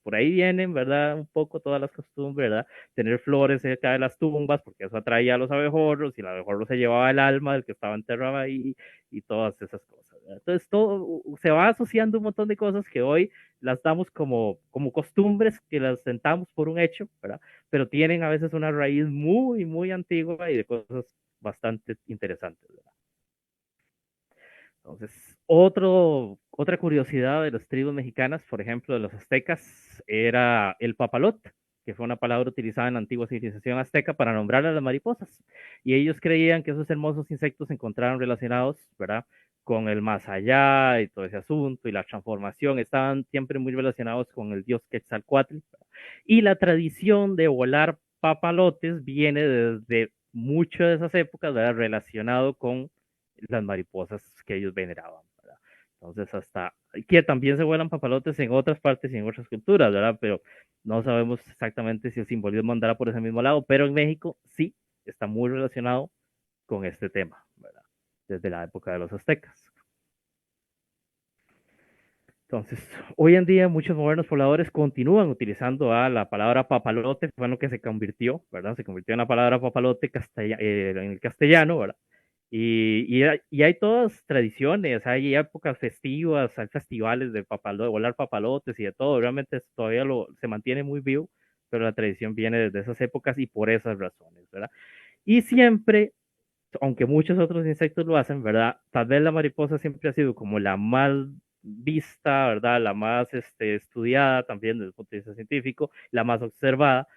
por ahí vienen, ¿verdad? Un poco todas las costumbres, ¿verdad? Tener flores cerca de las tumbas, porque eso atraía a los abejorros, y el abejorro se llevaba el alma del que estaba enterrado ahí, y todas esas cosas, ¿verdad? Entonces, todo se va asociando un montón de cosas que hoy las damos como costumbres, que las sentamos por un hecho, ¿verdad? Pero tienen a veces una raíz muy, muy antigua y de cosas bastante interesantes, ¿verdad? Entonces, otra curiosidad de las tribus mexicanas, por ejemplo, de los aztecas, era el papalote, que fue una palabra utilizada en la antigua civilización azteca para nombrar a las mariposas. Y ellos creían que esos hermosos insectos se encontraban relacionados, ¿verdad? Con el más allá y todo ese asunto y la transformación, estaban siempre muy relacionados con el dios Quetzalcóatl. Y la tradición de volar papalotes viene desde muchas de esas épocas, ¿verdad? Relacionado con las mariposas que ellos veneraban, ¿verdad? Entonces, hasta que también se vuelan papalotes en otras partes y en otras culturas, ¿verdad? Pero no sabemos exactamente si el simbolismo andará por ese mismo lado, pero en México sí está muy relacionado con este tema, ¿verdad? Desde la época de los aztecas. Entonces, hoy en día muchos modernos pobladores continúan utilizando la palabra papalote, fue en lo que se convirtió, ¿verdad? Se convirtió en la palabra papalote en el castellano, ¿verdad? Y hay todas tradiciones, hay épocas festivas, hay festivales de volar papalotes y de todo, realmente todavía se mantiene muy vivo, pero la tradición viene desde esas épocas y por esas razones, ¿verdad? Y siempre, aunque muchos otros insectos lo hacen, ¿verdad? Tal vez la mariposa siempre ha sido como la más vista, ¿verdad? La más estudiada también desde el punto de vista científico, la más observada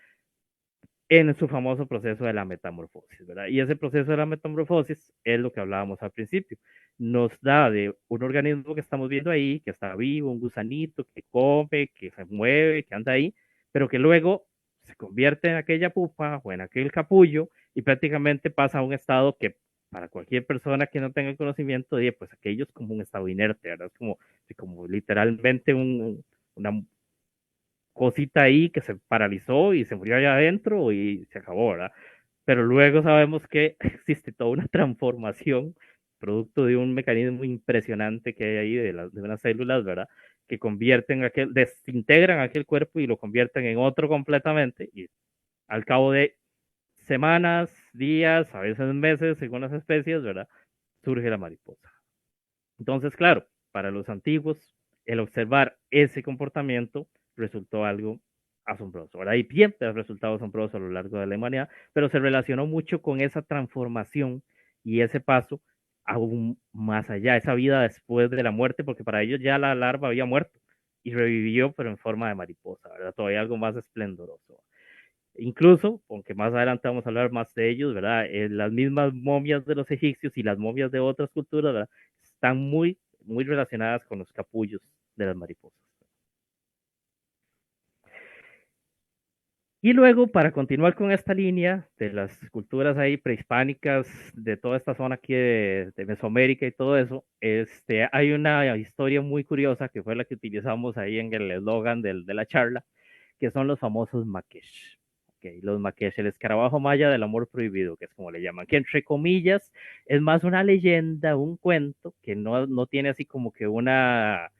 en su famoso proceso de la metamorfosis, ¿verdad? Y ese proceso de la metamorfosis es lo que hablábamos al principio. Nos da de un organismo que estamos viendo ahí, que está vivo, un gusanito, que come, que se mueve, que anda ahí, pero que luego se convierte en aquella pupa o en aquel capullo y prácticamente pasa a un estado que para cualquier persona que no tenga conocimiento, pues aquello es como un estado inerte, ¿verdad? Es como literalmente una cosita ahí que se paralizó y se murió allá adentro y se acabó, ¿verdad? Pero luego sabemos que existe toda una transformación producto de un mecanismo impresionante que hay ahí de unas células, ¿verdad? Que convierten desintegran aquel cuerpo y lo convierten en otro completamente y al cabo de semanas, días, a veces meses, según las especies, ¿verdad? Surge la mariposa. Entonces, claro, para los antiguos, el observar ese comportamiento resultó algo asombroso. Ahora hay siempre resultado asombroso a lo largo de la humanidad, pero se relacionó mucho con esa transformación y ese paso aún más allá, esa vida después de la muerte, porque para ellos ya la larva había muerto y revivió, pero en forma de mariposa, ¿verdad? Todavía algo más esplendoroso. Incluso, aunque más adelante vamos a hablar más de ellos, ¿verdad? Las mismas momias de los egipcios y las momias de otras culturas, ¿verdad? Están muy, muy relacionadas con los capullos de las mariposas. Y luego, para continuar con esta línea de las culturas ahí prehispánicas, de toda esta zona aquí de Mesoamérica y todo eso, hay una historia muy curiosa que fue la que utilizamos ahí en el eslogan de la charla, que son los famosos maquesh. Okay, los maquesh, el escarabajo maya del amor prohibido, que es como le llaman, que entre comillas es más una leyenda, un cuento, que no tiene así como que una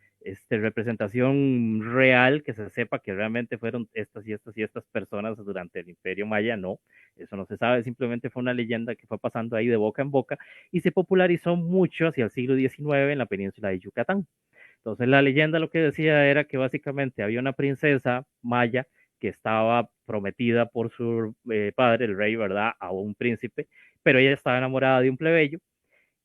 representación real que se sepa que realmente fueron estas y estas y estas personas durante el Imperio Maya, no, eso no se sabe, simplemente fue una leyenda que fue pasando ahí de boca en boca y se popularizó mucho hacia el siglo XIX en la península de Yucatán. Entonces la leyenda lo que decía era que básicamente había una princesa maya que estaba prometida por su padre, el rey, ¿verdad?, a un príncipe, pero ella estaba enamorada de un plebeyo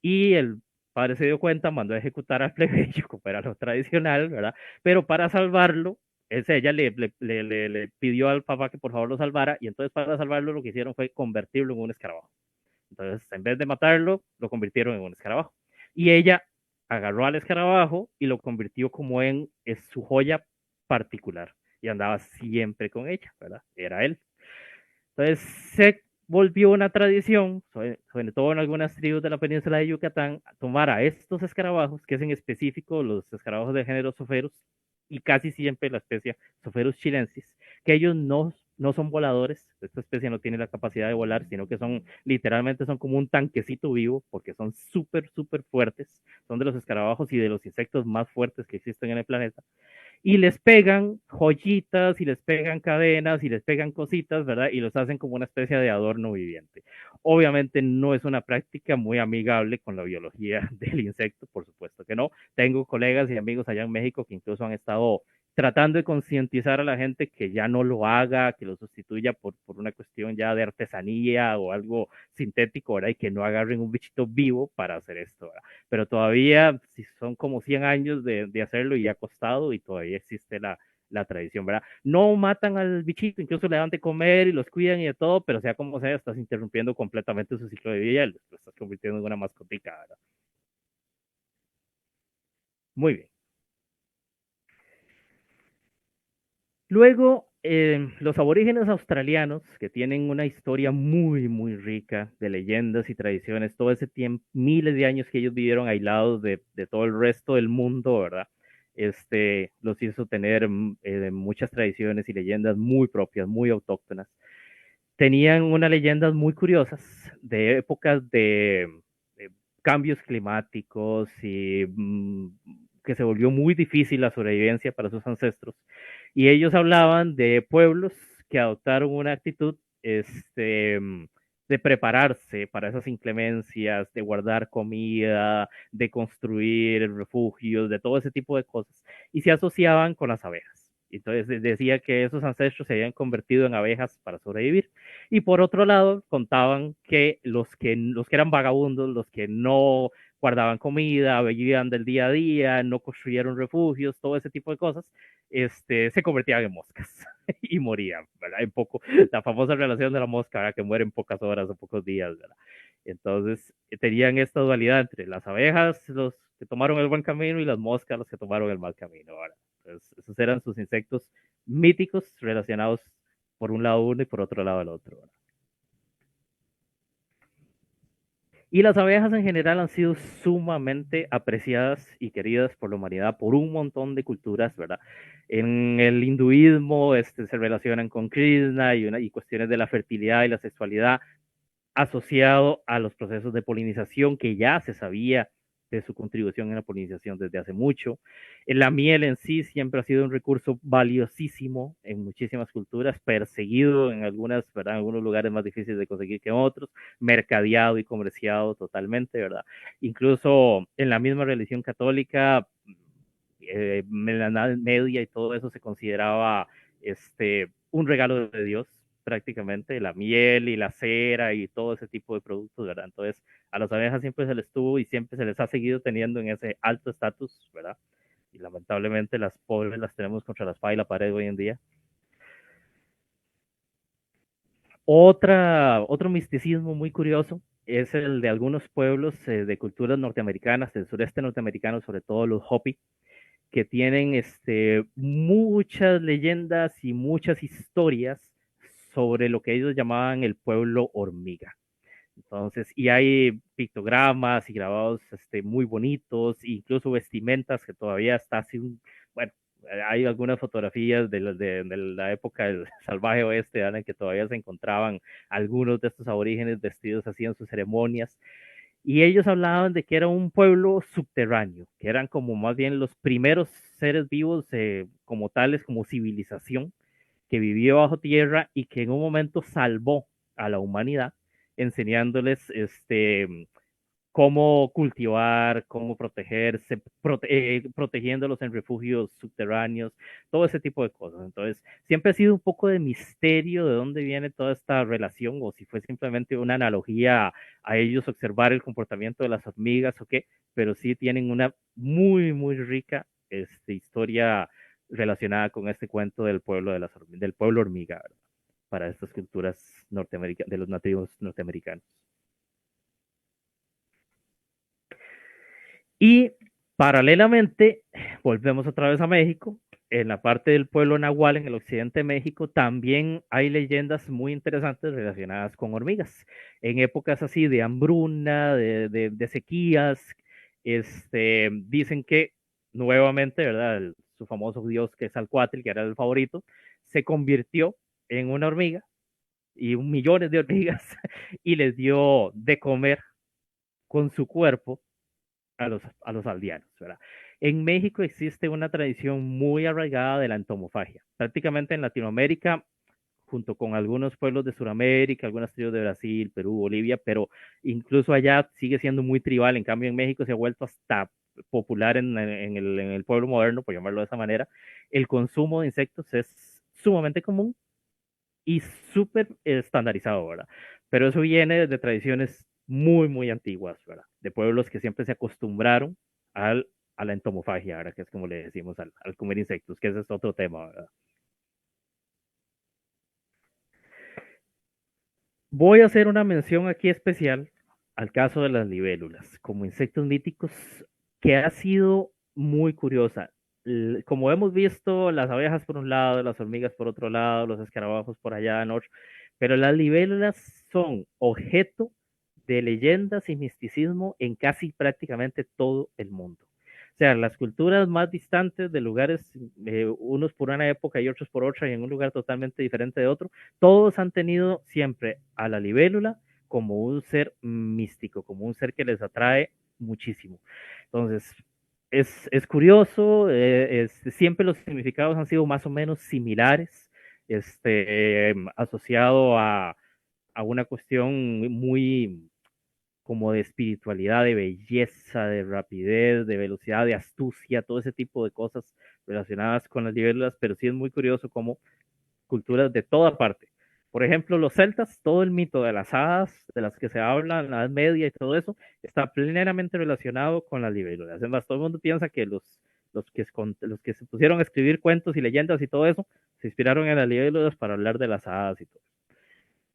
y el padre se dio cuenta, mandó a ejecutar al plebeyo, como era lo tradicional, ¿verdad? Pero para salvarlo, ella le pidió al papá que por favor lo salvara, y entonces para salvarlo lo que hicieron fue convertirlo en un escarabajo. Entonces, en vez de matarlo, lo convirtieron en un escarabajo. Y ella agarró al escarabajo y lo convirtió como en su joya particular. Y andaba siempre con ella, ¿verdad? Era él. Entonces se volvió una tradición, sobre todo en algunas tribus de la península de Yucatán, tomar a estos escarabajos, que es en específico los escarabajos del género Zophorus, y casi siempre la especie Zophorus chilensis, que ellos no son voladores, esta especie no tiene la capacidad de volar, sino que literalmente son como un tanquecito vivo, porque son súper, súper fuertes, son de los escarabajos y de los insectos más fuertes que existen en el planeta, y les pegan joyitas y les pegan cadenas y les pegan cositas, ¿verdad? Y los hacen como una especie de adorno viviente. Obviamente no es una práctica muy amigable con la biología del insecto, por supuesto que no. Tengo colegas y amigos allá en México que incluso han estado tratando de concientizar a la gente que ya no lo haga, que lo sustituya por una cuestión ya de artesanía o algo sintético, ¿verdad? Y que no agarren un bichito vivo para hacer esto, ¿verdad? Pero todavía si son como 100 años de hacerlo y ha costado y todavía existe la tradición, ¿verdad? No matan al bichito, incluso le dan de comer y los cuidan y de todo, pero sea como sea, estás interrumpiendo completamente su ciclo de vida y lo estás convirtiendo en una mascotica, ¿verdad? Muy bien. Luego, los aborígenes australianos, que tienen una historia muy, muy rica de leyendas y tradiciones, todo ese tiempo, miles de años que ellos vivieron aislados de todo el resto del mundo, ¿verdad? Los hizo tener muchas tradiciones y leyendas muy propias, muy autóctonas. Tenían unas leyendas muy curiosas de épocas de cambios climáticos y que se volvió muy difícil la sobrevivencia para sus ancestros. Y ellos hablaban de pueblos que adoptaron una actitud de prepararse para esas inclemencias, de guardar comida, de construir refugios, de todo ese tipo de cosas, y se asociaban con las abejas. Entonces decía que esos ancestros se habían convertido en abejas para sobrevivir. Y por otro lado, contaban que los que eran vagabundos, los que no guardaban comida, vivían del día a día, no construyeron refugios, todo ese tipo de cosas, se convertían en moscas y morían, ¿verdad? En poco, la famosa relación de la mosca, ¿verdad? Que muere en pocas horas o pocos días, ¿verdad? Entonces, tenían esta dualidad entre las abejas, los que tomaron el buen camino, y las moscas, los que tomaron el mal camino, ¿verdad? Entonces, esos eran sus insectos míticos relacionados por un lado uno y por otro lado el otro, ¿verdad? Y las abejas en general han sido sumamente apreciadas y queridas por la humanidad, por un montón de culturas, ¿verdad? En el hinduismo se relacionan con Krishna y cuestiones de la fertilidad y la sexualidad asociado a los procesos de polinización que ya se sabía de su contribución en la polinización desde hace mucho. La miel en sí siempre ha sido un recurso valiosísimo en muchísimas culturas, perseguido en algunas, ¿verdad? En algunos lugares más difíciles de conseguir que en otros, mercadeado y comerciado totalmente, ¿verdad? Incluso en la misma religión católica, en la Edad Media y todo eso se consideraba un regalo de Dios, prácticamente, la miel y la cera y todo ese tipo de productos, ¿verdad? Entonces, a las abejas siempre se les tuvo y siempre se les ha seguido teniendo en ese alto estatus, ¿verdad? Y lamentablemente las pobres las tenemos contra la espada y la pared hoy en día. Otro misticismo muy curioso es el de algunos pueblos de culturas norteamericanas, del sureste norteamericano, sobre todo los Hopi, que tienen muchas leyendas y muchas historias sobre lo que ellos llamaban el pueblo hormiga. Entonces, y hay pictogramas y grabados muy bonitos, incluso vestimentas que todavía está así, bueno, hay algunas fotografías de la época del salvaje oeste, ¿verdad? En que todavía se encontraban algunos de estos aborígenes vestidos así en sus ceremonias. Y ellos hablaban de que era un pueblo subterráneo, que eran como más bien los primeros seres vivos como tales, como civilización, que vivió bajo tierra y que en un momento salvó a la humanidad, enseñándoles cómo cultivar, cómo protegerse, protegiéndolos en refugios subterráneos, todo ese tipo de cosas. Entonces, siempre ha sido un poco de misterio de dónde viene toda esta relación o si fue simplemente una analogía a ellos observar el comportamiento de las hormigas o qué, pero sí tienen una muy, muy rica historia relacionada con este cuento del pueblo, del pueblo hormiga, ¿verdad? Para estas culturas norteamericanas, de los nativos norteamericanos. Y paralelamente, volvemos otra vez a México. En la parte del pueblo nahual, en el occidente de México, también hay leyendas muy interesantes relacionadas con hormigas. En épocas así de hambruna, de sequías, dicen que nuevamente, ¿verdad? Su famoso dios que es Alcuatl, que era el favorito, se convirtió en una hormiga y millones de hormigas y les dio de comer con su cuerpo a los aldeanos, ¿verdad? En México existe una tradición muy arraigada de la entomofagia. Prácticamente en Latinoamérica, junto con algunos pueblos de Sudamérica, algunas tribus de Brasil, Perú, Bolivia, pero incluso allá sigue siendo muy tribal. En cambio, en México se ha vuelto hasta popular en el pueblo moderno, por llamarlo de esa manera. El consumo de insectos es sumamente común y súper estandarizado, ¿verdad? Pero eso viene de tradiciones muy, muy antiguas, ¿verdad? De pueblos que siempre se acostumbraron al, a la entomofagia, ¿verdad? Que es como le decimos al comer insectos, que ese es otro tema, ¿verdad? Voy a hacer una mención aquí especial al caso de las libélulas, como insectos míticos, que ha sido muy curiosa. Como hemos visto, las abejas por un lado, las hormigas por otro lado, los escarabajos por allá en otro, pero las libélulas son objeto de leyendas y misticismo en casi prácticamente todo el mundo. O sea, las culturas más distantes de lugares, unos por una época y otros por otra, y en un lugar totalmente diferente de otro, todos han tenido siempre a la libélula como un ser místico, como un ser que les atrae muchísimo. Entonces, es curioso, siempre los significados han sido más o menos similares, asociado a una cuestión muy como de espiritualidad, de belleza, de rapidez, de velocidad, de astucia, todo ese tipo de cosas relacionadas con las libélulas, pero sí es muy curioso cómo culturas de toda parte. Por ejemplo, los celtas, todo el mito de las hadas, de las que se habla en la Edad Media y todo eso, está plenamente relacionado con las libélulas. Es más, todo el mundo piensa que los que se pusieron a escribir cuentos y leyendas y todo eso, se inspiraron en las libélulas para hablar de las hadas y todo.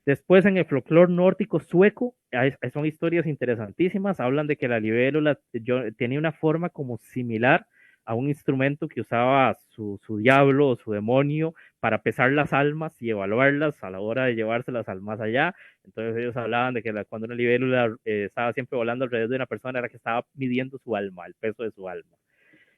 Después, en el folclore nórdico sueco, son historias interesantísimas. Hablan de que la libélula tenía una forma como similar a un instrumento que usaba su diablo o su demonio para pesar las almas y evaluarlas a la hora de llevárselas al más allá. Entonces ellos hablaban de que cuando una libélula estaba siempre volando alrededor de una persona era que estaba midiendo su alma, el peso de su alma.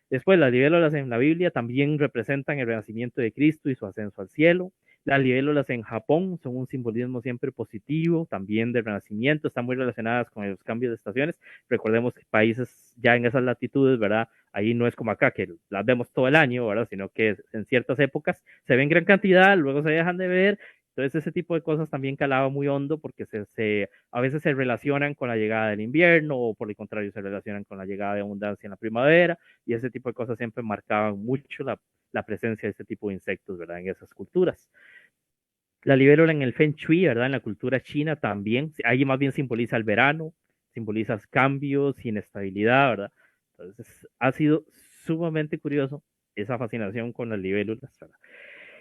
Después, las libélulas en la Biblia también representan el renacimiento de Cristo y su ascenso al cielo. Las libélulas en Japón son un simbolismo siempre positivo, también del renacimiento, están muy relacionadas con los cambios de estaciones. Recordemos que países ya en esas latitudes, ¿verdad? Ahí no es como acá, que las vemos todo el año, ¿verdad? Sino que en ciertas épocas se ven gran cantidad, luego se dejan de ver. Entonces ese tipo de cosas también calaba muy hondo porque a veces se relacionan con la llegada del invierno o por el contrario se relacionan con la llegada de abundancia en la primavera y ese tipo de cosas siempre marcaban mucho la presencia de ese tipo de insectos, ¿verdad? En esas culturas. La libélula en el Feng Shui, ¿verdad? En la cultura china también, ahí más bien simboliza el verano, simboliza cambios, inestabilidad, ¿verdad? Entonces, ha sido sumamente curioso esa fascinación con las libélulas, ¿verdad?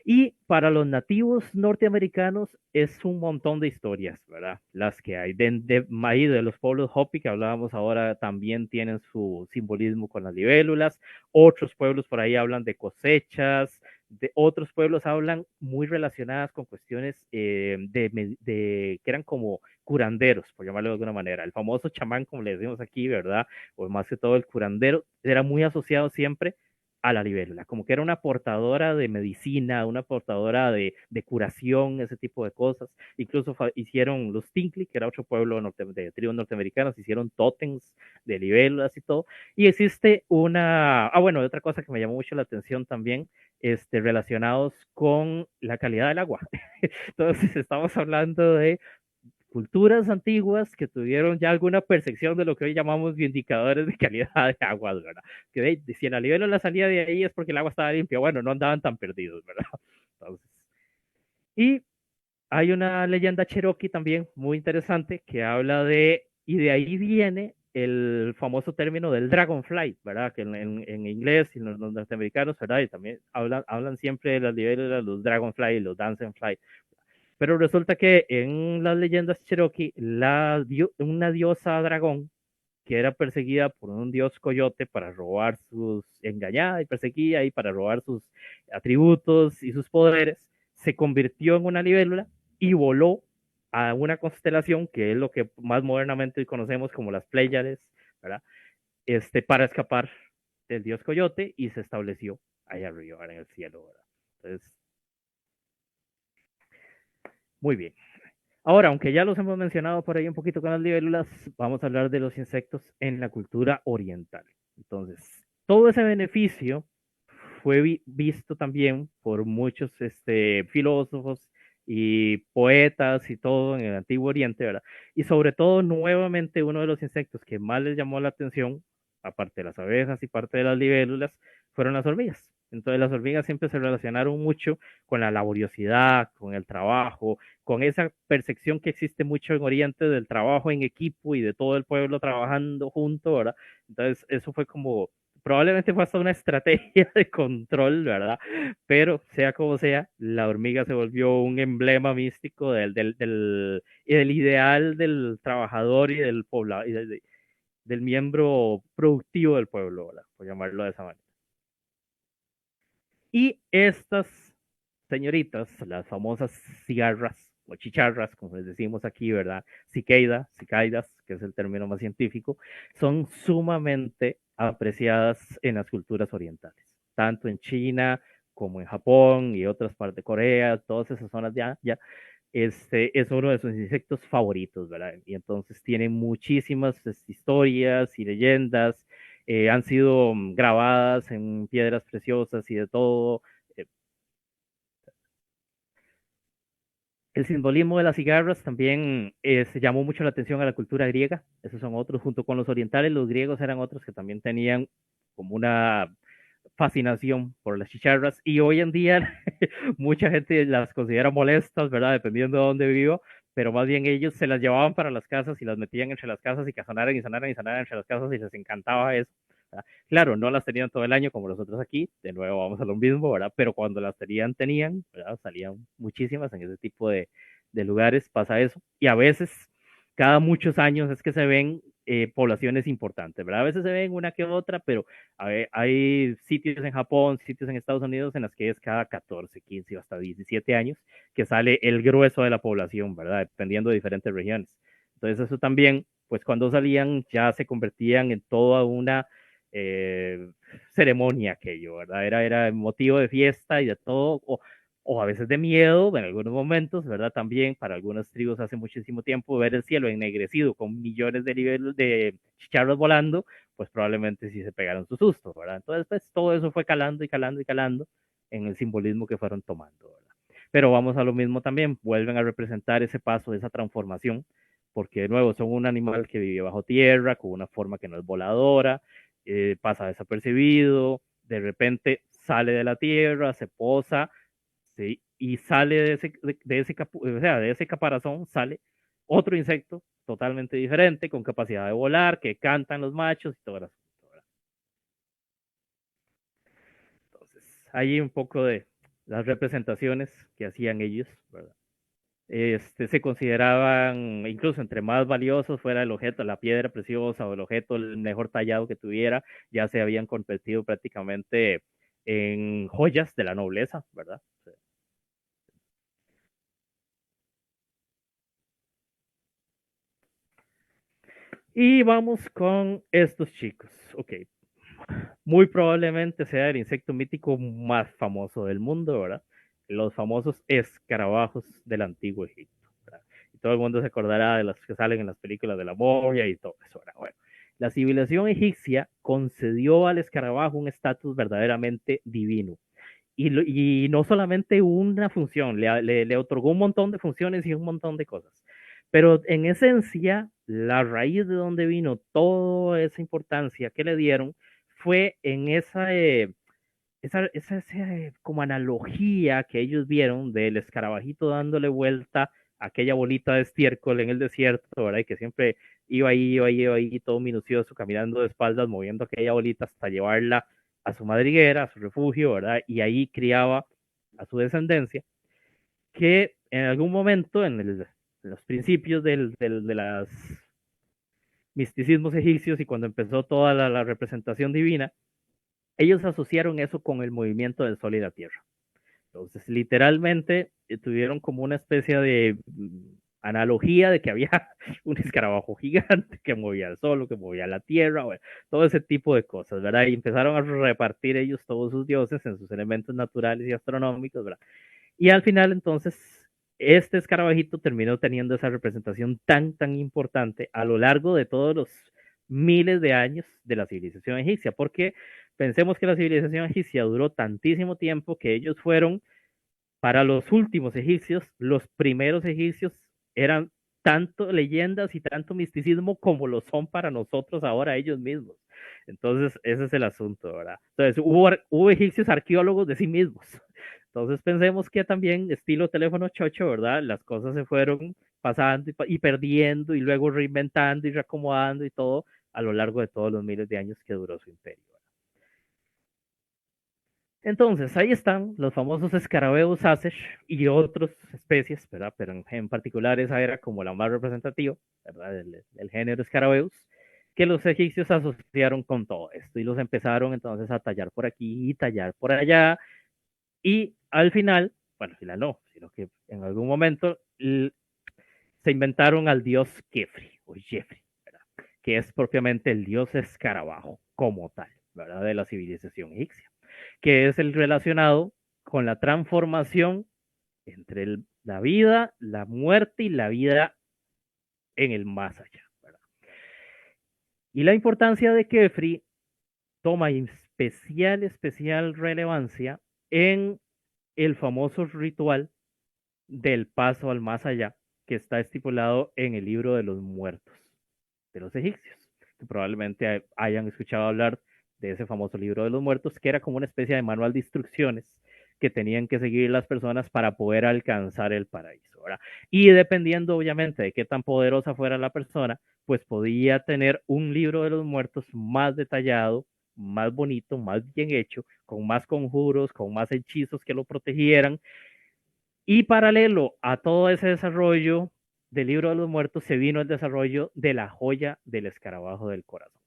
Y para los nativos norteamericanos es un montón de historias, ¿verdad? Las que hay ahí de los pueblos Hopi que hablábamos ahora también tienen su simbolismo con las libélulas. Otros pueblos por ahí hablan de cosechas, de otros pueblos hablan muy relacionadas con cuestiones que eran como curanderos, por llamarlo de alguna manera. El famoso chamán, como le decimos aquí, ¿verdad? O más que todo el curandero, era muy asociado siempre a la libélula, como que era una portadora de medicina, una portadora de curación, ese tipo de cosas. Incluso hicieron los Tinkli, que era otro pueblo de tribus norteamericanos, hicieron tótems de libélulas y todo. Y existe bueno, otra cosa que me llamó mucho la atención también, relacionados con la calidad del agua. Entonces, estamos hablando de culturas antiguas que tuvieron ya alguna percepción de lo que hoy llamamos indicadores de calidad de agua, ¿verdad? Que si el alivio la salía de ahí es porque el agua estaba limpia, bueno, no andaban tan perdidos, ¿verdad? Entonces, y hay una leyenda cherokee también muy interesante que habla y de ahí viene el famoso término del dragonfly, ¿verdad? Que en inglés y los norteamericanos, ¿verdad? Y también hablan siempre de las niveles de los dragonfly y los dancingfly. Pero resulta que en las leyendas cherokee, una diosa dragón que era perseguida por un dios coyote para robar engañada y perseguida y para robar sus atributos y sus poderes, se convirtió en una libélula y voló a una constelación que es lo que más modernamente conocemos como las Pléyades, ¿verdad? Para escapar del dios coyote y se estableció allá arriba en el cielo, ¿verdad? Entonces, muy bien. Ahora, aunque ya los hemos mencionado por ahí un poquito con las libélulas, vamos a hablar de los insectos en la cultura oriental. Entonces, todo ese beneficio fue visto también por muchos filósofos y poetas y todo en el Antiguo Oriente, ¿verdad? Y sobre todo, nuevamente, uno de los insectos que más les llamó la atención, aparte de las abejas y parte de las libélulas, fueron las hormigas. Entonces las hormigas siempre se relacionaron mucho con la laboriosidad, con el trabajo, con esa percepción que existe mucho en Oriente del trabajo en equipo y de todo el pueblo trabajando junto, ¿verdad? Entonces eso fue como probablemente fue hasta una estrategia de control, ¿verdad? Pero sea como sea, la hormiga se volvió un emblema místico del ideal del trabajador y del poblado, y del miembro productivo del pueblo, ¿verdad? Por llamarlo de esa manera. Y estas señoritas, las famosas cigarras o chicharras, como les decimos aquí, ¿verdad? Cicaidas, que es el término más científico, son sumamente apreciadas en las culturas orientales, tanto en China como en Japón y otras partes de Corea, todas esas zonas ya es uno de sus insectos favoritos, ¿verdad? Y entonces tienen muchísimas historias y leyendas, han sido grabadas en piedras preciosas y de todo. Eh, El simbolismo de las cigarras también se llamó mucho la atención a la cultura griega. Esos son otros, junto con los orientales, los griegos eran otros que también tenían como una fascinación por las chicharras y hoy en día mucha gente las considera molestas, ¿verdad? Dependiendo de dónde vivo, pero más bien ellos se las llevaban para las casas y las metían entre las casas y que sonaran y sonaran y sonaran entre las casas y les encantaba eso. ¿Verdad? Claro, no las tenían todo el año como nosotros aquí, de nuevo vamos a lo mismo, ¿verdad? Pero cuando las tenían, ¿verdad? Salían muchísimas en ese tipo de lugares, pasa eso. Y a veces, cada muchos años es que se ven poblaciones importantes, ¿verdad? A veces se ven una que otra, pero hay sitios en Japón, sitios en Estados Unidos en las que es cada 14, 15 o hasta 17 años que sale el grueso de la población, ¿verdad? Dependiendo de diferentes regiones. Entonces eso también, pues cuando salían ya se convertían en toda una eh, ceremonia aquello, ¿verdad? Era motivo de fiesta y de todo, o a veces de miedo en algunos momentos, ¿verdad? También para algunas tribus hace muchísimo tiempo ver el cielo ennegrecido con millones de niveles de chicharros volando, pues probablemente sí se pegaron su susto, ¿verdad? Entonces, pues todo eso fue calando y calando y calando en el simbolismo que fueron tomando, ¿verdad? Pero vamos a lo mismo también, vuelven a representar ese paso, esa transformación, porque de nuevo son un animal que vive bajo tierra, con una forma que no es voladora, pasa desapercibido, de repente sale de la tierra, se posa, ¿sí? Y sale o sea, de ese caparazón, sale otro insecto totalmente diferente, con capacidad de volar, que cantan los machos y todo el asunto, ¿verdad? Entonces, hay un poco de las representaciones que hacían ellos, ¿verdad? Se consideraban, incluso entre más valiosos fuera el objeto, la piedra preciosa o el objeto el mejor tallado que tuviera, ya se habían convertido prácticamente en joyas de la nobleza, ¿verdad? Y vamos con estos chicos. Ok, muy probablemente sea el insecto mítico más famoso del mundo, ¿verdad? Los famosos escarabajos del antiguo Egipto, ¿verdad? Y todo el mundo se acordará de los que salen en las películas de la momia y todo eso, ¿verdad? Bueno, la civilización egipcia concedió al escarabajo un estatus verdaderamente divino. Y no solamente una función, le otorgó un montón de funciones y un montón de cosas. Pero en esencia, la raíz de donde vino toda esa importancia que le dieron fue en esa como analogía que ellos vieron del escarabajito dándole vuelta a aquella bolita de estiércol en el desierto, ¿verdad? Y que siempre iba ahí, todo minucioso, caminando de espaldas, moviendo aquella bolita hasta llevarla a su madriguera, a su refugio, ¿verdad? Y ahí criaba a su descendencia, que en algún momento, en los principios de los misticismos egipcios y cuando empezó toda la representación divina, ellos asociaron eso con el movimiento del sol y la tierra. Entonces, literalmente tuvieron como una especie de analogía de que había un escarabajo gigante que movía el sol, que movía la tierra, bueno, todo ese tipo de cosas, ¿verdad? Y empezaron a repartir ellos todos sus dioses en sus elementos naturales y astronómicos, ¿verdad? Y al final, entonces, este escarabajito terminó teniendo esa representación tan importante a lo largo de todos los miles de años de la civilización egipcia. ¿Por qué? Pensemos que la civilización egipcia duró tantísimo tiempo que ellos fueron, para los últimos egipcios, los primeros egipcios eran tanto leyendas y tanto misticismo como lo son para nosotros ahora ellos mismos. Entonces, ese es el asunto, ¿verdad? Entonces, hubo egipcios arqueólogos de sí mismos. Entonces, pensemos que también, estilo teléfono chocho, ¿verdad? Las cosas se fueron pasando y perdiendo y luego reinventando y reacomodando y todo a lo largo de todos los miles de años que duró su imperio. Entonces, ahí están los famosos escarabeus Acer y otras especies, ¿verdad? Pero en particular esa era como la más representativa, ¿verdad? Del género escarabeus, que los egipcios asociaron con todo esto y los empezaron entonces a tallar por aquí y tallar por allá y al final, bueno, al final no, sino que en algún momento se inventaron al dios Kefri o Jeffrey, ¿verdad? Que es propiamente el dios escarabajo como tal, ¿verdad? De la civilización egipcia, que es el relacionado con la transformación entre la vida, la muerte y la vida en el más allá, ¿verdad? Y la importancia de Kefri toma especial relevancia en el famoso ritual del paso al más allá, que está estipulado en el libro de los muertos de los egipcios, que probablemente hayan escuchado hablar de ese famoso libro de los muertos, que era como una especie de manual de instrucciones que tenían que seguir las personas para poder alcanzar el paraíso, ¿verdad? Y dependiendo obviamente de qué tan poderosa fuera la persona, pues podía tener un libro de los muertos más detallado, más bonito, más bien hecho, con más conjuros, con más hechizos que lo protegieran. Y paralelo a todo ese desarrollo del libro de los muertos se vino el desarrollo de la joya del escarabajo del corazón.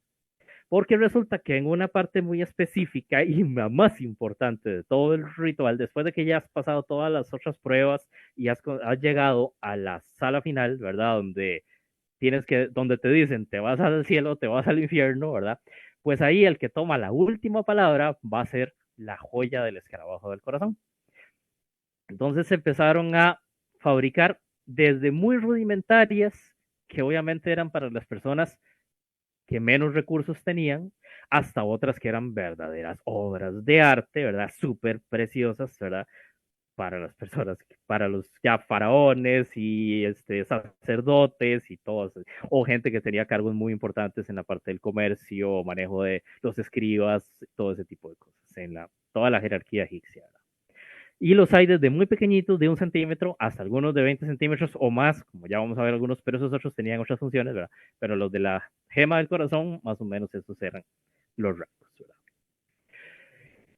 Porque resulta que en una parte muy específica y la más importante de todo el ritual, después de que ya has pasado todas las otras pruebas y has llegado a la sala final, ¿verdad? Donde te dicen, te vas al cielo, te vas al infierno, ¿verdad? Pues ahí el que toma la última palabra va a ser la joya del escarabajo del corazón. Entonces se empezaron a fabricar desde muy rudimentarias, que obviamente eran para las personas que menos recursos tenían, hasta otras que eran verdaderas obras de arte, ¿verdad? Súper preciosas, ¿verdad? Para las personas, para los ya faraones y sacerdotes y todos, o gente que tenía cargos muy importantes en la parte del comercio, manejo de los escribas, todo ese tipo de cosas, toda la jerarquía egipcia. Y los hay desde muy pequeñitos, de 1 centímetro, hasta algunos de 20 centímetros o más, como ya vamos a ver algunos, pero esos otros tenían otras funciones, ¿verdad? Pero los de la gema del corazón, más o menos esos eran los rangos, ¿verdad?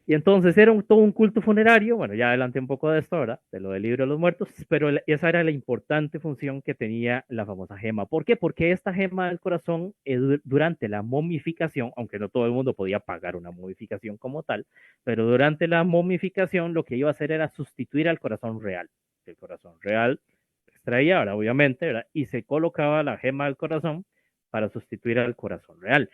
Y entonces era todo un culto funerario, bueno, ya adelanté un poco de esto, ¿verdad? De lo del libro de los muertos, pero esa era la importante función que tenía la famosa gema. ¿Por qué? Porque esta gema del corazón, durante la momificación, aunque no todo el mundo podía pagar una momificación como tal, pero durante la momificación lo que iba a hacer era sustituir al corazón real. El corazón real extraía, ahora obviamente, ¿verdad? Y se colocaba la gema del corazón para sustituir al corazón real.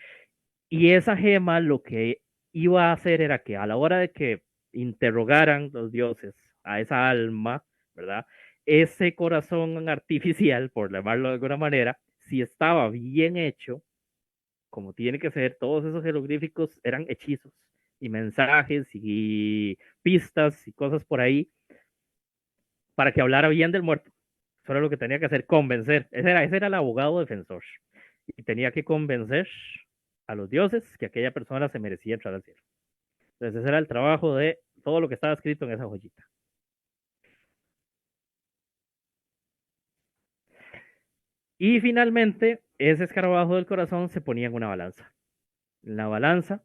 Y esa gema lo que iba a hacer era que a la hora de que interrogaran los dioses a esa alma, ¿verdad? Ese corazón artificial, por llamarlo de alguna manera, si estaba bien hecho, como tiene que ser, todos esos jeroglíficos eran hechizos y mensajes y pistas y cosas por ahí para que hablara bien del muerto. Eso era lo que tenía que hacer, convencer. Ese era el abogado defensor. Y tenía que convencer a los dioses que aquella persona se merecía entrar al cielo. Entonces ese era el trabajo de todo lo que estaba escrito en esa joyita. Y finalmente, ese escarabajo del corazón se ponía en una balanza. En la balanza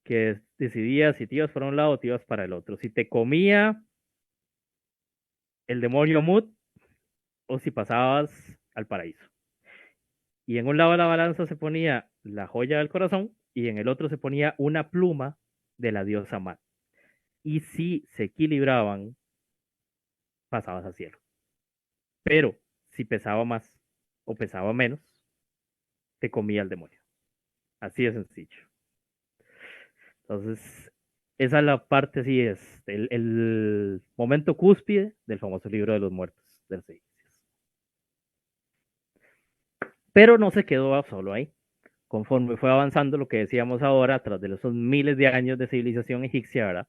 que decidía si te ibas para un lado o te ibas para el otro. Si te comía el demonio Mut o si pasabas al paraíso. Y en un lado de la balanza se ponía la joya del corazón y en el otro se ponía una pluma de la diosa Mat. Y si se equilibraban, pasabas al cielo. Pero si pesaba más o pesaba menos, te comía el demonio. Así de sencillo. Entonces, esa es la parte, así es, el momento cúspide del famoso libro de los muertos de los egipcios. Pero no se quedó solo ahí, conforme fue avanzando lo que decíamos ahora, tras de esos miles de años de civilización egipcia, ¿verdad?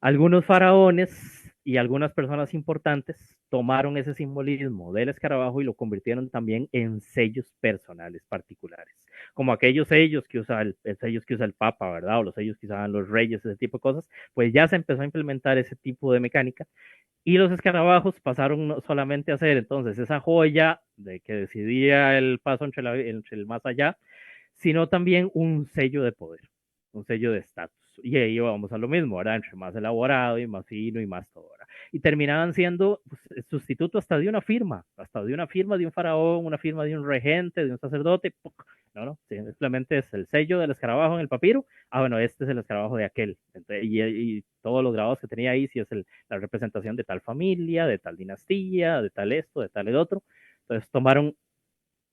Algunos faraones y algunas personas importantes tomaron ese simbolismo del escarabajo y lo convirtieron también en sellos personales particulares, como aquellos sellos que usa el sellos que usa el Papa, ¿verdad? O los sellos que usaban los reyes, ese tipo de cosas, pues ya se empezó a implementar ese tipo de mecánica y los escarabajos pasaron no solamente a ser entonces esa joya de que decidía el paso entre el más allá, sino también un sello de poder, un sello de estatus. Y ahí vamos a lo mismo, ¿verdad? Entre más elaborado y más fino y más todo, ¿verdad? Y terminaban siendo pues, sustituto hasta de una firma de un faraón, una firma de un regente, de un sacerdote. ¡Puc! No, no, simplemente es el sello del escarabajo en el papiro. Ah, bueno, este es el escarabajo de aquel. Entonces, y todos los grabados que tenía ahí, si es la representación de tal familia, de tal dinastía, de tal esto, de tal el otro. Entonces tomaron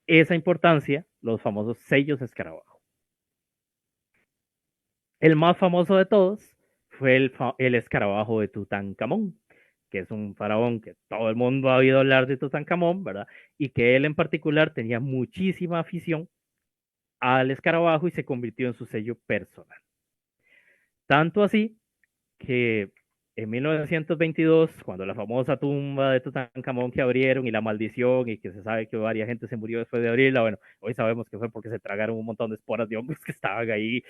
esa importancia los famosos sellos escarabajo. El más famoso de todos fue el escarabajo de Tutankamón, que es un faraón que todo el mundo ha oído hablar de Tutankamón, ¿verdad? Y que él en particular tenía muchísima afición al escarabajo y se convirtió en su sello personal. Tanto así que en 1922, cuando la famosa tumba de Tutankamón que abrieron y la maldición y que se sabe que varias gente se murió después de abrirla, bueno, hoy sabemos que fue porque se tragaron un montón de esporas de hongos que estaban ahí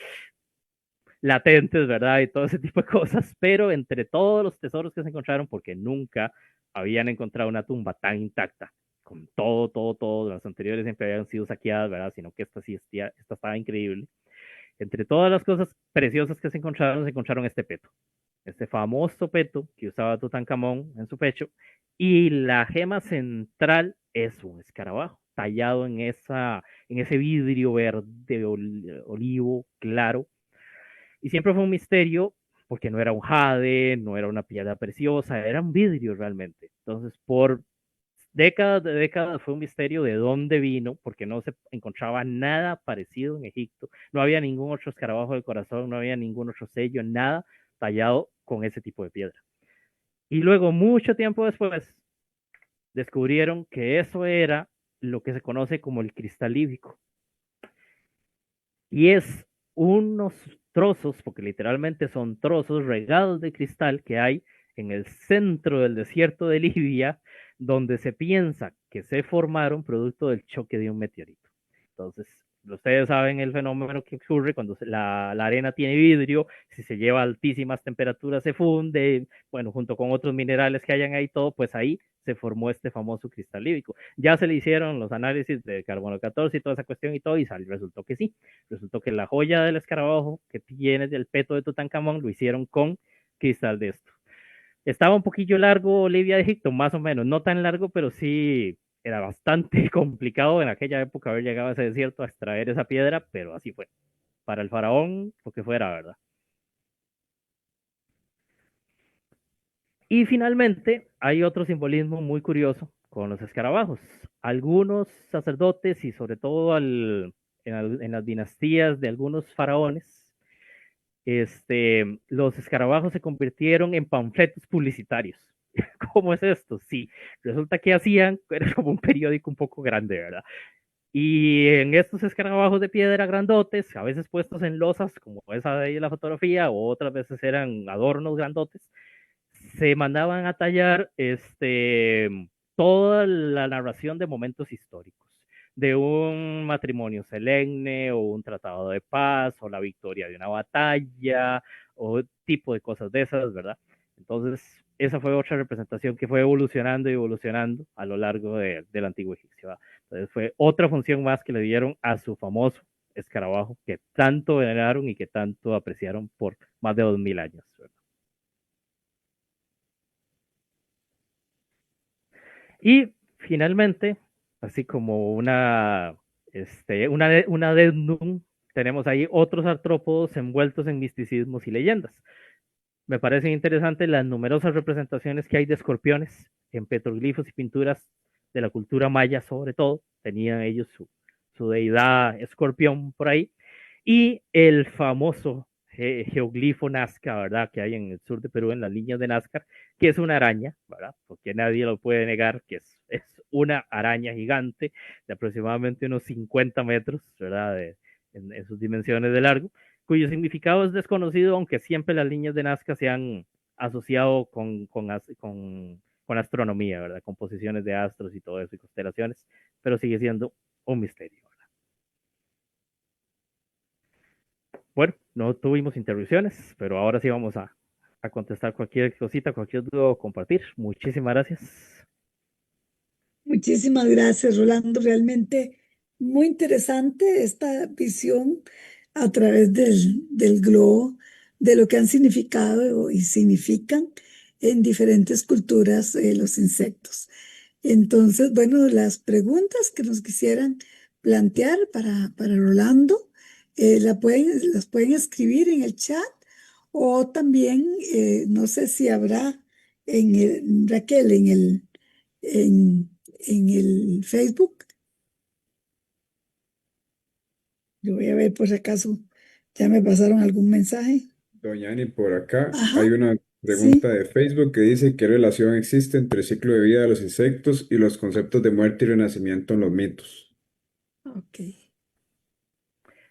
latentes, ¿verdad? Y todo ese tipo de cosas, pero entre todos los tesoros que se encontraron, porque nunca habían encontrado una tumba tan intacta, con todo, las anteriores siempre habían sido saqueadas, ¿verdad? Sino que esta estaba increíble. Entre todas las cosas preciosas que se encontraron este peto, este famoso peto que usaba Tutankamón en su pecho, y la gema central es un escarabajo tallado en ese vidrio verde olivo claro, y siempre fue un misterio porque no era un jade, no era una piedra preciosa, era un vidrio realmente. Entonces, por décadas fue un misterio de dónde vino, porque no se encontraba nada parecido en Egipto. No había ningún otro escarabajo del corazón, no había ningún otro sello, nada tallado con ese tipo de piedra. Y luego, mucho tiempo después, descubrieron que eso era lo que se conoce como el cristal líbico. Y es unos trozos, porque literalmente son trozos regados de cristal que hay en el centro del desierto de Libia, donde se piensa que se formaron producto del choque de un meteorito. Entonces, ustedes saben el fenómeno que ocurre cuando la arena tiene vidrio, si se lleva a altísimas temperaturas se funde, bueno, junto con otros minerales que hayan ahí, todo, pues ahí se formó este famoso cristal líbico. Ya se le hicieron los análisis de carbono 14 y toda esa cuestión y todo, y resultó que sí. Resultó que la joya del escarabajo que tiene del peto de Tutankamón lo hicieron con cristal de esto. Estaba un poquillo largo Olivia de Egipto, más o menos, no tan largo, pero sí era bastante complicado en aquella época haber llegado a ese desierto a extraer esa piedra, pero así fue. Para el faraón, lo que fuera, ¿verdad? Y finalmente, hay otro simbolismo muy curioso con los escarabajos. Algunos sacerdotes y sobre todo en las dinastías de algunos faraones, los escarabajos se convirtieron en panfletos publicitarios. ¿Cómo es esto? Sí, resulta que hacían, era como un periódico un poco grande, ¿verdad? Y en estos escarabajos de piedra grandotes, a veces puestos en losas, como esa de ahí en la fotografía, o otras veces eran adornos grandotes, se mandaban a tallar toda la narración de momentos históricos, de un matrimonio solemne o un tratado de paz o la victoria de una batalla o tipo de cosas de esas, ¿verdad? Entonces, esa fue otra representación que fue evolucionando y evolucionando a lo largo del antiguo egipcio, ¿verdad? Entonces, fue otra función más que le dieron a su famoso escarabajo que tanto veneraron y que tanto apreciaron por más de 2000 años, ¿verdad? Y finalmente, así como una addendum, tenemos ahí otros artrópodos envueltos en misticismos y leyendas. Me parecen interesantes las numerosas representaciones que hay de escorpiones en petroglifos y pinturas de la cultura maya, sobre todo. Tenían ellos su deidad escorpión por ahí. Y el famoso geoglifo Nazca, ¿verdad? Que hay en el sur de Perú, en las líneas de Nazca, que es una araña, ¿verdad? Porque nadie lo puede negar, que es una araña gigante de aproximadamente unos 50 metros, ¿verdad? en sus dimensiones de largo, cuyo significado es desconocido, aunque siempre las líneas de Nazca se han asociado con astronomía, ¿verdad? Con posiciones de astros y todo eso, y constelaciones, pero sigue siendo un misterio. Bueno, no tuvimos interrupciones, pero ahora sí vamos a contestar cualquier cosita, cualquier duda o compartir. Muchísimas gracias. Muchísimas gracias, Rolando. Realmente muy interesante esta visión a través del globo de lo que han significado y significan en diferentes culturas los insectos. Entonces, bueno, las preguntas que nos quisieran plantear para Rolando, las pueden escribir en el chat o también, no sé si habrá Raquel, en, en el Facebook. Yo voy a ver por si acaso ya me pasaron algún mensaje. Doña Ani, por acá Ajá, hay una pregunta sí, de Facebook que dice: ¿qué relación existe entre el ciclo de vida de los insectos y los conceptos de muerte y renacimiento en los mitos? ok.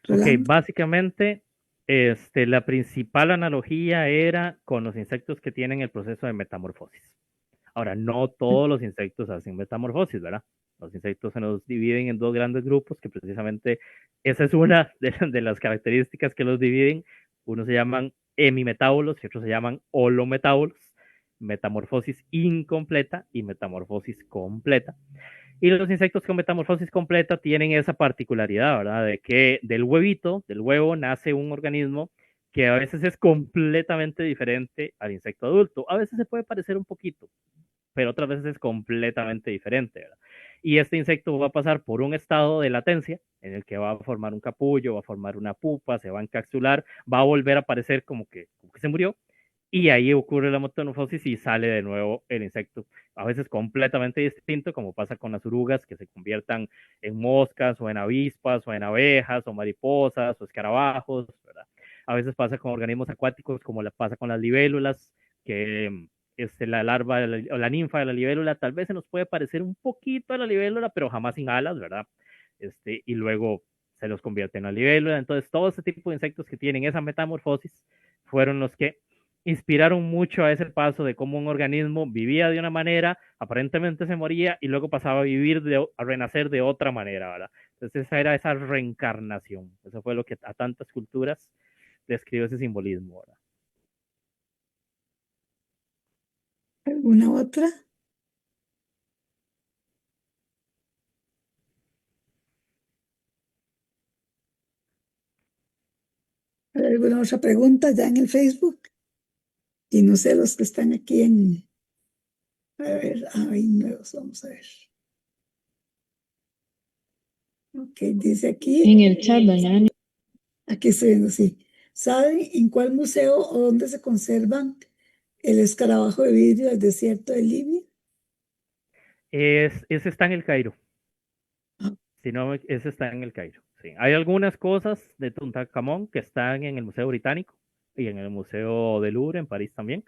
Ok, Rolando. básicamente, la principal analogía era con los insectos que tienen el proceso de metamorfosis. Ahora, no todos los insectos hacen metamorfosis, ¿verdad? Los insectos se nos dividen en dos grandes grupos, que precisamente esa es una de las características que los dividen. Unos se llaman hemimetábolos y otros se llaman holometábolos, metamorfosis incompleta y metamorfosis completa. Y los insectos con metamorfosis completa tienen esa particularidad, ¿verdad? De que del huevito, del huevo, nace un organismo que a veces es completamente diferente al insecto adulto. A veces se puede parecer un poquito, pero otras veces es completamente diferente, ¿verdad? Y este insecto va a pasar por un estado de latencia en el que va a formar un capullo, va a formar una pupa, se va a encapsular, va a volver a aparecer como que se murió, y ahí ocurre la metamorfosis y sale de nuevo el insecto, a veces completamente distinto, como pasa con las orugas, que se conviertan en moscas o en avispas o en abejas o mariposas o escarabajos, ¿verdad? A veces pasa con organismos acuáticos, como pasa con las libélulas, que la larva o la ninfa de la libélula tal vez se nos puede parecer un poquito a la libélula, pero jamás sin alas, ¿verdad? Y luego se los convierte en la libélula. Entonces, todo ese tipo de insectos que tienen esa metamorfosis fueron los que inspiraron mucho a ese paso de cómo un organismo vivía de una manera, aparentemente se moría y luego pasaba a vivir, a renacer de otra manera, ¿verdad? Entonces esa era esa reencarnación. Eso fue lo que a tantas culturas describe ese simbolismo, ¿verdad? ¿Alguna otra? ¿Alguna otra pregunta ya en el Facebook? Y no sé, los que están aquí a ver, hay nuevos, vamos a ver. Ok, dice En aquí, el chat, doña Ani. aquí estoy viendo, sí. ¿Saben en cuál museo o dónde se conservan el escarabajo de vidrio del desierto de Libia? Ese está en el Cairo. Ah, Si no, ese está en el Cairo. Sí. Hay algunas cosas de Tutankamón que están en el Museo Británico y en el Museo del Louvre en París también,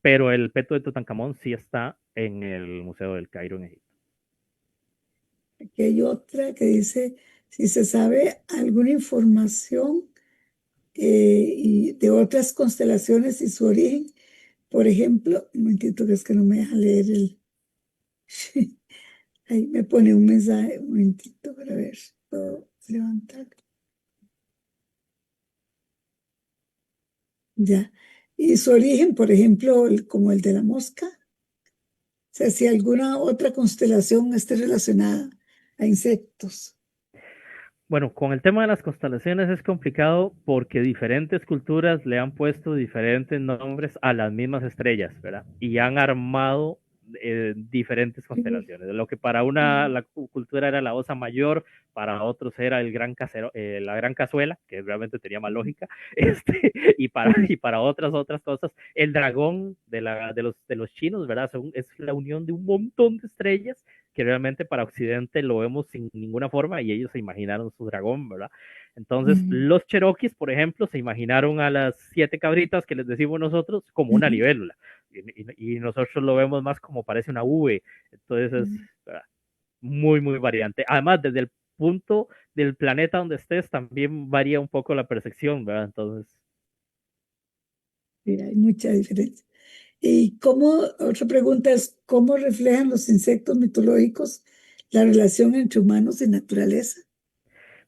pero el peto de Tutankamón sí está en el Museo del Cairo en Egipto. aquí hay otra que dice, si se sabe alguna información y de otras constelaciones y su origen, por ejemplo, un momentito que es que no me deja leer el... Ahí me pone un mensaje, un momentito para ver, puedo levantar. Ya. Y su origen, por ejemplo, como el de la mosca, o sea, si alguna otra constelación esté relacionada a insectos. Bueno, con el tema de las constelaciones es complicado porque diferentes culturas le han puesto diferentes nombres a las mismas estrellas, ¿verdad? Y han armado diferentes constelaciones. Lo que para la cultura era la Osa Mayor, para otros era la Gran Cazuela, que realmente tenía más lógica, y para otras cosas, el dragón de los chinos, ¿verdad? Es la unión de un montón de estrellas que realmente para Occidente lo vemos sin ninguna forma y ellos se imaginaron su dragón, ¿verdad? Entonces, Mm, los cherokees, por ejemplo, se imaginaron a las 7 cabritas que les decimos nosotros como una ujú, libélula y nosotros lo vemos más como parece una V, entonces es mm, ¿verdad? Muy, muy variante. Además, desde el punto del planeta donde estés también varía un poco la percepción, ¿verdad? Entonces, Sí, hay mucha diferencia. Y otra pregunta es, ¿cómo reflejan los insectos mitológicos la relación entre humanos y naturaleza?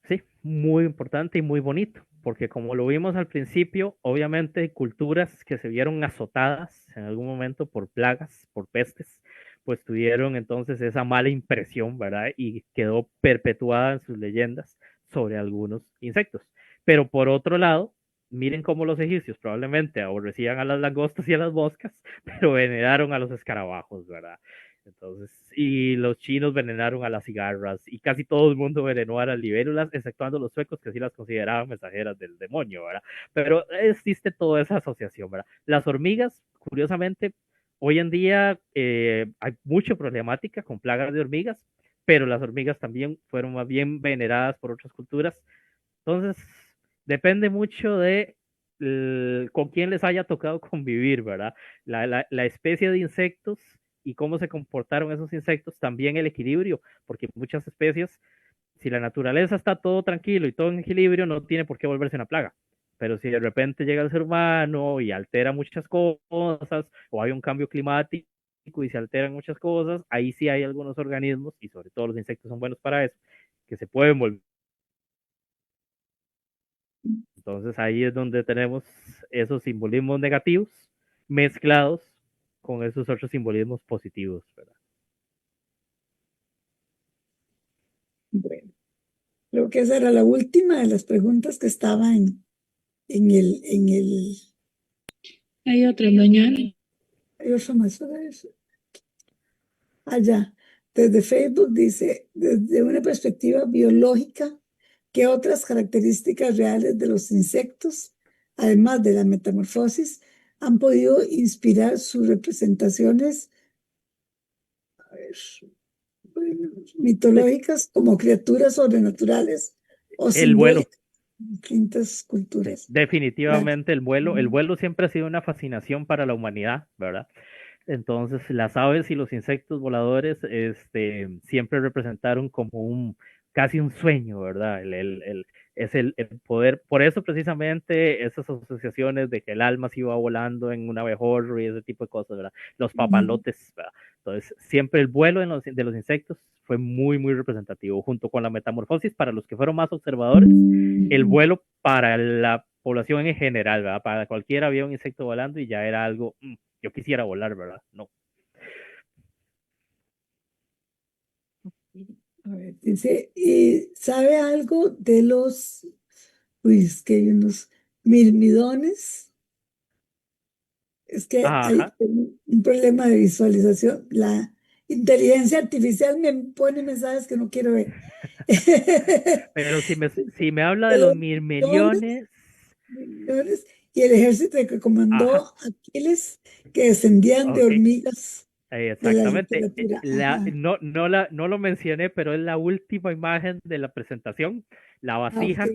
sí, muy importante y muy bonito, porque como lo vimos al principio, obviamente hay culturas que se vieron azotadas en algún momento por plagas, por pestes, pues tuvieron entonces esa mala impresión, ¿verdad? Y quedó perpetuada en sus leyendas sobre algunos insectos. Pero por otro lado, miren cómo los egipcios probablemente aborrecían a las langostas y a las moscas, pero veneraron a los escarabajos, ¿verdad? Entonces, y los chinos venenaron a las cigarras y casi todo el mundo venenó a las libélulas, exceptuando los suecos que sí las consideraban mensajeras del demonio, ¿verdad? Pero existe toda esa asociación, ¿verdad? Las hormigas, curiosamente, hoy en día hay mucha problemática con plagas de hormigas, pero las hormigas también fueron más bien veneradas por otras culturas. Entonces, depende mucho de con quién les haya tocado convivir, ¿verdad? La especie de insectos y cómo se comportaron esos insectos, también el equilibrio, porque muchas especies, si la naturaleza está todo tranquilo y todo en equilibrio, no tiene por qué volverse una plaga. Pero si de repente llega el ser humano y altera muchas cosas, o hay un cambio climático y se alteran muchas cosas, ahí sí hay algunos organismos, y sobre todo los insectos son buenos para eso, que se pueden volver. Entonces ahí es donde tenemos esos simbolismos negativos mezclados con esos otros simbolismos positivos, ¿verdad? Bueno, creo que esa era la última de las preguntas que estaba en el. Hay otra, doña Ana. Hay otra más sobre eso. Allá, desde Facebook dice, desde una perspectiva biológica, ¿qué otras características reales de los insectos, además de la metamorfosis, han podido inspirar sus representaciones, a ver, bueno, mitológicas como criaturas sobrenaturales o El vuelo, simbólicas en distintas sí, culturas? La- definitivamente el vuelo siempre ha sido una fascinación para la humanidad, ¿verdad? Entonces, las aves y los insectos voladores, siempre representaron como casi un sueño, ¿verdad? Es el poder, por eso precisamente esas asociaciones de que el alma se iba volando en un abejorro y ese tipo de cosas, ¿verdad? Los papalotes, ¿verdad? Entonces, siempre el vuelo de los insectos fue muy, muy representativo, junto con la metamorfosis para los que fueron más observadores, el vuelo para la población en general, ¿verdad? Para cualquiera había un insecto volando y ya era algo, yo quisiera volar, ¿verdad? No. A ver, dice, ¿y sabe algo de es que hay unos mirmidones? Es que hay Ajá. un problema de visualización. La inteligencia artificial me pone mensajes que no quiero ver. Pero si me habla de De los los mirmillones, millones y el ejército que ajá, comandó Aquiles, que descendían de ok, hormigas de la exactamente. literatura. Ajá. No lo mencioné, pero es la última imagen de la presentación, la Ah, ok. vasija,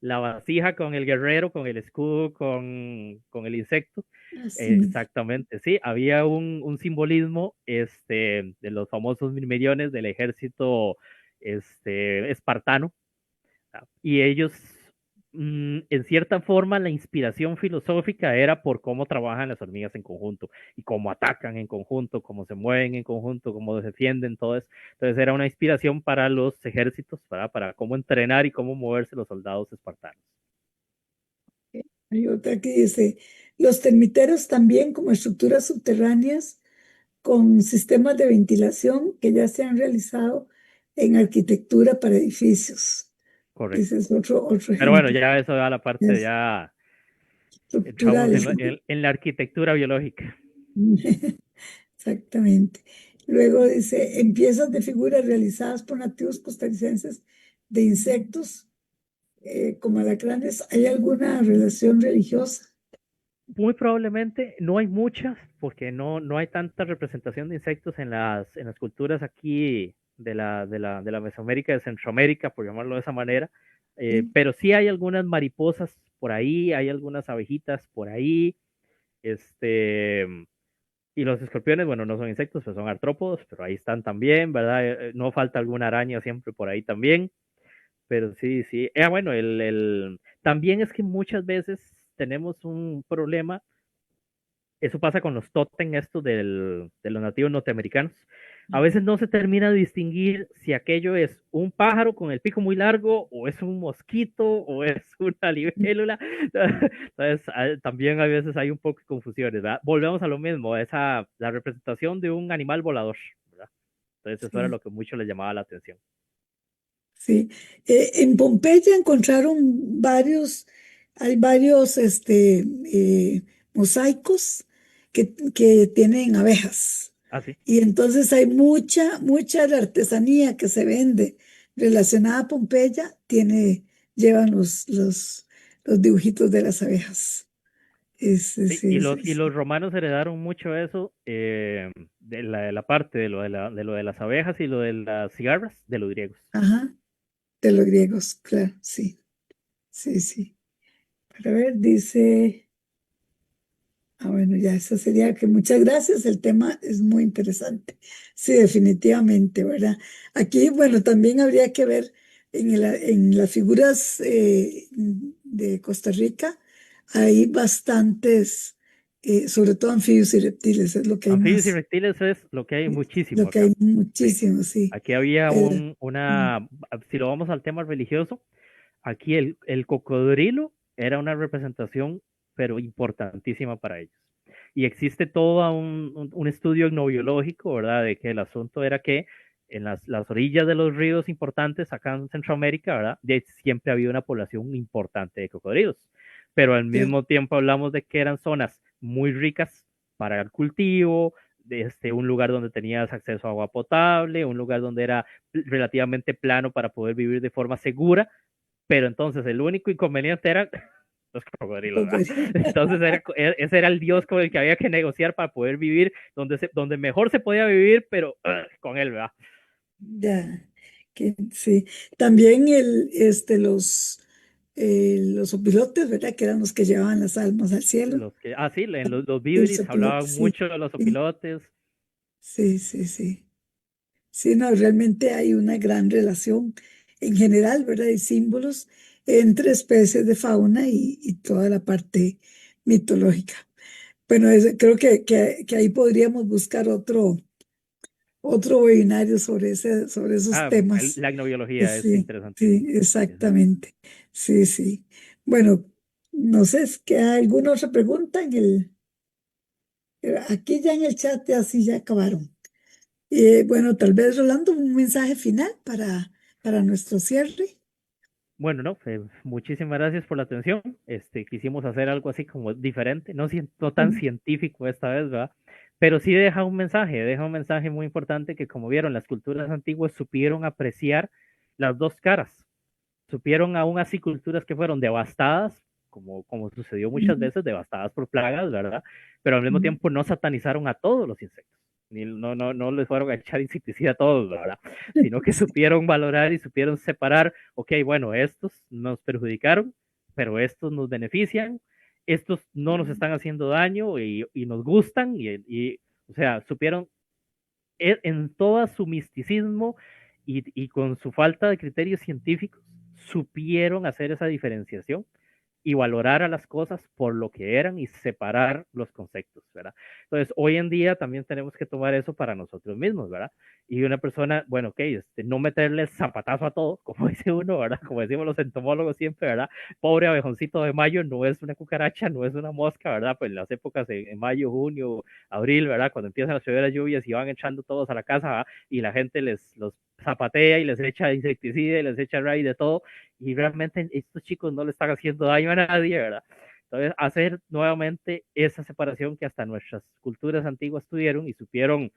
la vasija con el guerrero, con el escudo, con el insecto. Así mismo. Exactamente, sí, había un simbolismo de los famosos mirmillones del ejército espartano, y ellos, en cierta forma, la inspiración filosófica era por cómo trabajan las hormigas en conjunto y cómo atacan en conjunto, cómo se mueven en conjunto, cómo se defienden, todo eso. Entonces era una inspiración para los ejércitos, para cómo entrenar y cómo moverse los soldados espartanos. Hay otra que dice, los termiteros también como estructuras subterráneas con sistemas de ventilación que ya se han realizado en arquitectura para edificios. Ese Correcto. es otro Pero bueno, ejemplo. ya eso da la parte, Es ya entramos estructurales. en la arquitectura biológica. Exactamente. Luego dice, en piezas de figuras realizadas por nativos costarricenses de insectos como alacranes, ¿hay alguna relación religiosa? Muy probablemente no hay muchas, porque no hay tanta representación de insectos en las culturas aquí de la Mesoamérica, de Centroamérica, por llamarlo de esa manera, Sí. pero sí hay algunas mariposas por ahí, hay algunas abejitas por ahí, este, y los escorpiones, bueno, no son insectos, pues son artrópodos, pero ahí están también, ¿verdad? No falta alguna araña siempre por ahí también. Pero sí, sí. Bueno, también es que muchas veces tenemos un problema. Eso pasa con los tótem estos de los nativos norteamericanos. A veces no se termina de distinguir si aquello es un pájaro con el pico muy largo, o es un mosquito, o es una libélula. Entonces, también a veces hay un poco de confusiones, ¿verdad? Volvemos a lo mismo, la representación de un animal volador, ¿verdad? Entonces, eso era Sí, lo que mucho les llamaba la atención. sí. En Pompeya encontraron hay varios mosaicos que tienen abejas. Ah, sí. Y entonces hay mucha de la artesanía que se vende relacionada a Pompeya, llevan los dibujitos de las abejas. Sí, y los romanos heredaron mucho eso de la parte de lo de las abejas y lo de las cigarras de los griegos. Ajá, de los griegos, claro, sí, sí, sí. Para ver, dice, bueno, ya eso sería que muchas gracias, el tema es muy interesante. Sí, definitivamente, ¿verdad? Aquí, bueno, también habría que ver en las figuras de Costa Rica, hay bastantes, sobre todo anfibios y reptiles, es lo que hay Anfibios y más, reptiles es lo que hay muchísimo lo que acá. hay Sí. muchísimo, sí. Aquí había Pero, mm, si lo vamos al tema religioso, aquí el cocodrilo era una representación, pero importantísima para ellos. Y existe todo un estudio etnobiológico, ¿verdad? De que el asunto era que en las orillas de los ríos importantes acá en Centroamérica, ¿verdad? Siempre había una población importante de cocodrilos. Pero al claro, mismo tiempo hablamos de que eran zonas muy ricas para el cultivo, un lugar donde tenías acceso a agua potable, un lugar donde era relativamente plano para poder vivir de forma segura, pero entonces el único inconveniente era los cocodrilos, ¿verdad? cocodrilo. Entonces ese era el dios con el que había que negociar para poder vivir donde mejor se podía vivir, pero con él, ¿verdad? Ya, que sí. También los opilotes, ¿verdad? Que eran los que llevaban las almas al cielo. Sí, en los El biblis sopilote, hablaban sí, mucho de los sí, opilotes. sí, sí, sí. Sí, no, realmente hay una gran relación en general, ¿verdad? Hay símbolos entre especies de fauna y toda la parte mitológica. Bueno, creo que ahí podríamos buscar otro webinario sobre esos temas. La etnobiología es Sí, sí, interesantísimo. Sí, sí. exactamente. Sí, sí. Bueno, no sé, ¿es que hay alguna otra pregunta aquí ya en el chat, así ya acabaron. Bueno, tal vez Rolando, un mensaje final para nuestro cierre. Bueno, no, muchísimas gracias por la atención. Quisimos hacer algo así como diferente, no tan Mm, científico esta vez, ¿verdad? Pero sí deja un mensaje muy importante que, como vieron, las culturas antiguas supieron apreciar las dos caras, supieron aún así culturas que fueron devastadas, como sucedió muchas mm, veces, devastadas por plagas, ¿verdad? Pero al mismo mm, tiempo no satanizaron a todos los insectos, no les fueron a echar insecticida a todos, ¿verdad? Sino que sí, supieron valorar y supieron separar, ok, bueno, estos nos perjudicaron, pero estos nos benefician, estos no nos están haciendo daño y nos gustan, o sea, supieron en todo su misticismo y con su falta de criterios científicos, supieron hacer esa diferenciación y valorar a las cosas por lo que eran y separar los conceptos, ¿verdad? Entonces, hoy en día también tenemos que tomar eso para nosotros mismos, ¿verdad? Y una persona, bueno, ok, no meterle zapatazo a todo, como dice uno, ¿verdad? Como decimos los entomólogos siempre, ¿verdad? Pobre abejoncito de mayo, no es una cucaracha, no es una mosca, ¿verdad? Pues las épocas en mayo, junio, abril, ¿verdad? Cuando empiezan las primeras lluvias y van echando todos a la casa, ¿verdad? Y la gente los zapatea y les echa insecticida y les echa ray de todo, y realmente estos chicos no le están haciendo daño a nadie, ¿verdad? Entonces, hacer nuevamente esa separación que hasta nuestras culturas antiguas tuvieron y supieron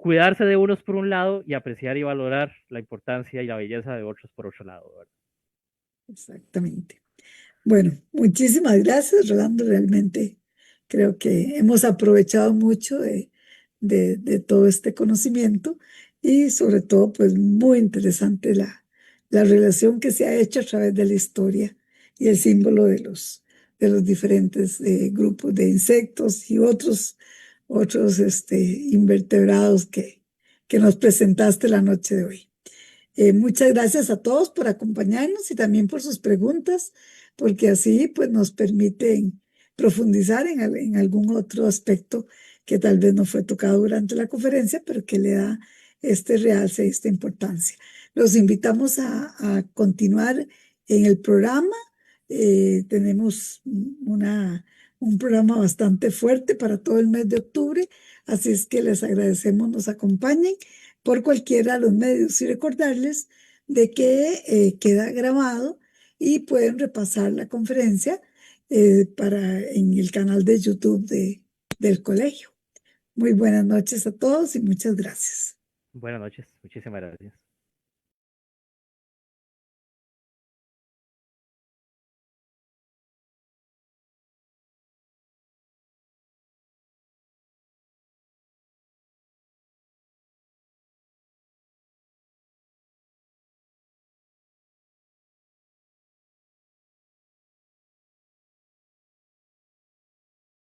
cuidarse de unos por un lado y apreciar y valorar la importancia y la belleza de otros por otro lado, ¿verdad? exactamente. Bueno, muchísimas gracias, Rolando. Realmente creo que hemos aprovechado mucho de todo este conocimiento y sobre todo, pues muy interesante la relación que se ha hecho a través de la historia y el símbolo de los diferentes grupos de insectos y otros invertebrados que nos presentaste la noche de hoy. Muchas gracias a todos por acompañarnos y también por sus preguntas, porque así pues nos permiten profundizar en algún otro aspecto que tal vez no fue tocado durante la conferencia, pero que le da este realce, esta importancia. Los invitamos a continuar en el programa. Tenemos un programa bastante fuerte para todo el mes de octubre, así es que les agradecemos nos acompañen por cualquiera de los medios y recordarles de que queda grabado y pueden repasar la conferencia en el canal de YouTube del colegio. Muy buenas noches a todos y muchas gracias. Buenas noches, muchísimas gracias.